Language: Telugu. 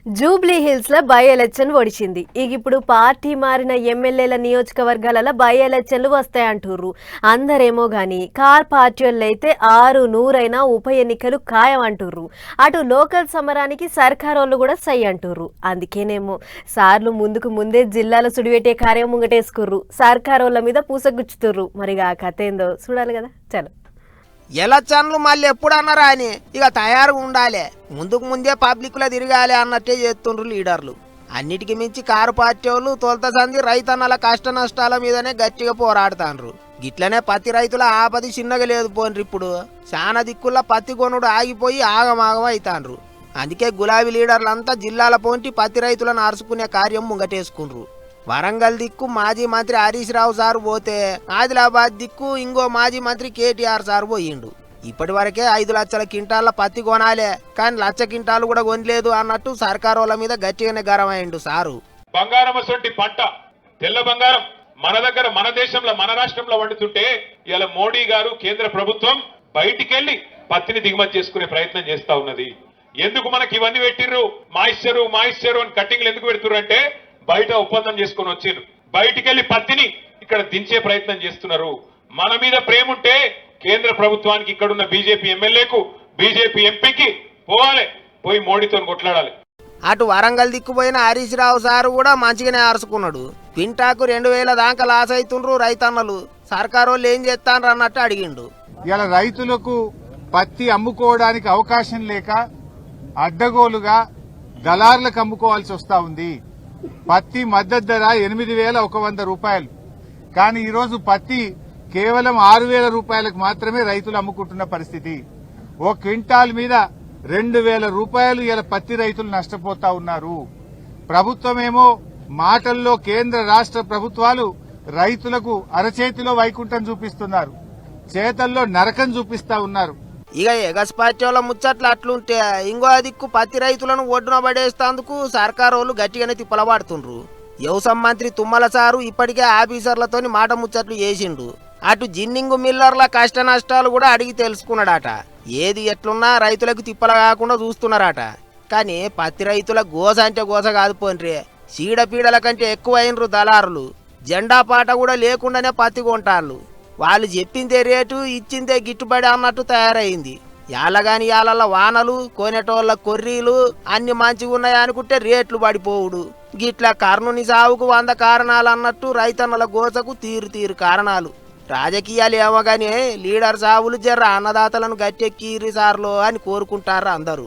జూబ్లీ హిల్స్ లో బై ఎలక్షన్ ఒడిచింది. ఇప్పుడు పార్టీ మారిన ఎమ్మెల్యేల నియోజకవర్గాలలో బై ఎలక్షన్లు వస్తాయంటుర్రు. అందరేమో గాని కార్ పార్టీలైతే 600 ఉప ఎన్నికలు ఖాయం అంటుర్రు. అటు లోకల్ సమరానికి సర్కారోళ్ళు కూడా సై అంటుర్రు. అందుకేనేమో సార్లు ముందే జిల్లాల సుడివెట్టే కార్యం ముంగటేసుకుర్రు. సర్కారోళ్ళ మీద పూసగుచ్చుతుర్రు. మరిగా కథ ఏందో చూడాలి కదా. చలో ఎలక్షన్లు మళ్ళీ ఎప్పుడు అన్నారా అని ఇక తయారుగా ఉండాలి. ముందే పబ్లిక్లో తిరగాలి అన్నట్టే చేస్తుండ్రు లీడర్లు. అన్నిటికి మించి కారు పార్టీ వాళ్ళు తొలత సంది రైతన్నల కష్ట నష్టాల మీదనే గట్టిగా పోరాడుతాండ్రు. గిట్లనే పత్తి రైతుల ఆపది చిన్నగా లేదు పోన్రి. ఇప్పుడు చాలా దిక్కుల్లో పత్తి కొనుడు ఆగిపోయి ఆగమాగం అవుతాండ్రు. అందుకే గులాబీ లీడర్లంతా జిల్లాల పోంటి పత్తి రైతులను అరుచుకునే కార్యం ముంగటేసుకుండ్రు. వరంగల్ దిక్కు మాజీ మంత్రి హరీష్ రావు సార్ పోతే ఆదిలాబాద్ దిక్కు ఇంకో మాజీ మంత్రి కేటీఆర్ సార్ పోయిండు. ఇప్పటి వరకే 5 లక్షల క్వింటాల పత్తి కొనాలే, కానీ 1,00,000 క్వింటాలు కూడా కొనలేదు అన్నట్టు సర్కారోళ్ళ మీద గట్టిగానే గరమైండు సారు. బంగారం అసొంటి పంట, తెల్ల బంగారం మన దగ్గర మన దేశంలో మన రాష్ట్రంలో వండుతుంటే ఇలా మోడీ గారు కేంద్ర ప్రభుత్వం బయటికెళ్లి పత్తిని దిగుమతి చేసుకునే ప్రయత్నం చేస్తా ఉన్నది. ఎందుకు మనకి ఇవన్నీ పెట్టిర్రు? మాయిశ్చరు అని కట్టింగ్లు ఎందుకు పెడుతుర్రు అంటే బయట ఒప్పందం చేసుకుని వచ్చిండ్రు. బయటికెళ్లి పత్తిని ఇక్కడ దించే ప్రయత్నం చేస్తున్నారు. మన మీద ప్రేమ ఉంటే కేంద్ర ప్రభుత్వానికి ఇక్కడున్న బీజేపీ ఎమ్మెల్యేకు బీజేపీ ఎంపీకి పోయి మోడీతో కొట్లాడాలి. అటు వరంగల్ దిక్కుపోయిన హరీష్ రావు సారు కూడా మంచిగానే అరుచుకున్నాడు. క్వింటాకు 2,000 దాకా లాస్ అవుతుండ్రు రైతన్నలు. సర్కారోళ్ళు ఏం చేస్తాన్రు అన్నట్టు అడిగిండు. ఇలా రైతులకు పత్తి అమ్ముకోవడానికి అవకాశం లేక అడ్డగోలుగా దళార్లకు అమ్ముకోవాల్సి వస్తా ఉంది. పత్తి మద్దతు ధర 8,100 రూపాయలు. కానీ ఈరోజు పత్తి కేవలం 6,000 రూపాయలకు మాత్రమే రైతులు అమ్ముకుంటున్న పరిస్థితి. ఓ క్వింటాల్ మీద 2,000 రూపాయలు ఇలా పత్తి రైతులు నష్టపోతా ఉన్నారు. ప్రభుత్వమేమో మాటల్లో కేంద్ర రాష్ట్ర ప్రభుత్వాలు రైతులకు అరచేతిలో వైకుంఠం చూపిస్తున్నారు, చేతల్లో నరకం చూపిస్తా ఉన్నారు. ఇక ఎగస్ పార్టీ వాళ్ళ ముచ్చట్లు అట్లుంటే ఇంకో దిక్కు పత్తి రైతులను ఒడ్డున పడేస్తేందుకు సర్కారోళ్ళు గట్టిగానే తిప్పలబడుతుండ్రు. వ్యవసాయ మంత్రి తుమ్మల సారు ఇప్పటికే ఆఫీసర్లతోని మాట ముచ్చట్లు చేసిండు. అటు జిన్నింగ్ మిల్లర్ల కష్ట నష్టాలు కూడా అడిగి తెలుసుకున్నాడట. ఏది ఎట్లున్నా రైతులకు తిప్పల కాకుండా చూస్తున్నారట. కానీ పత్తి రైతుల గోస అంటే గోస కాదు పోన్రే, చీడపీడల కంటే ఎక్కువైనరు దళారులు. జెండా పాట కూడా లేకుండానే పత్తి కొంటాళ్ళు. వాళ్ళు చెప్పిందే రేటు ఇచ్చిందే గిట్టుబడి అన్నట్టు తయారైంది. యాలగాని యాలల్ల వానలు, కొనేటోళ్ళ కొర్రీలు అన్ని మంచిగా ఉన్నాయనుకుంటే రేట్లు పడిపోవుడు. గిట్లా కర్ణుని సావుకు 100 కారణాలు అన్నట్టు రైతన్నల గోసకు తీరు కారణాలు. రాజకీయాలు ఏమో గానీ లీడర్ సావులు జర్ర అన్నదాతలను గట్టెక్కిరి సార్లో అని కోరుకుంటారు అందరూ.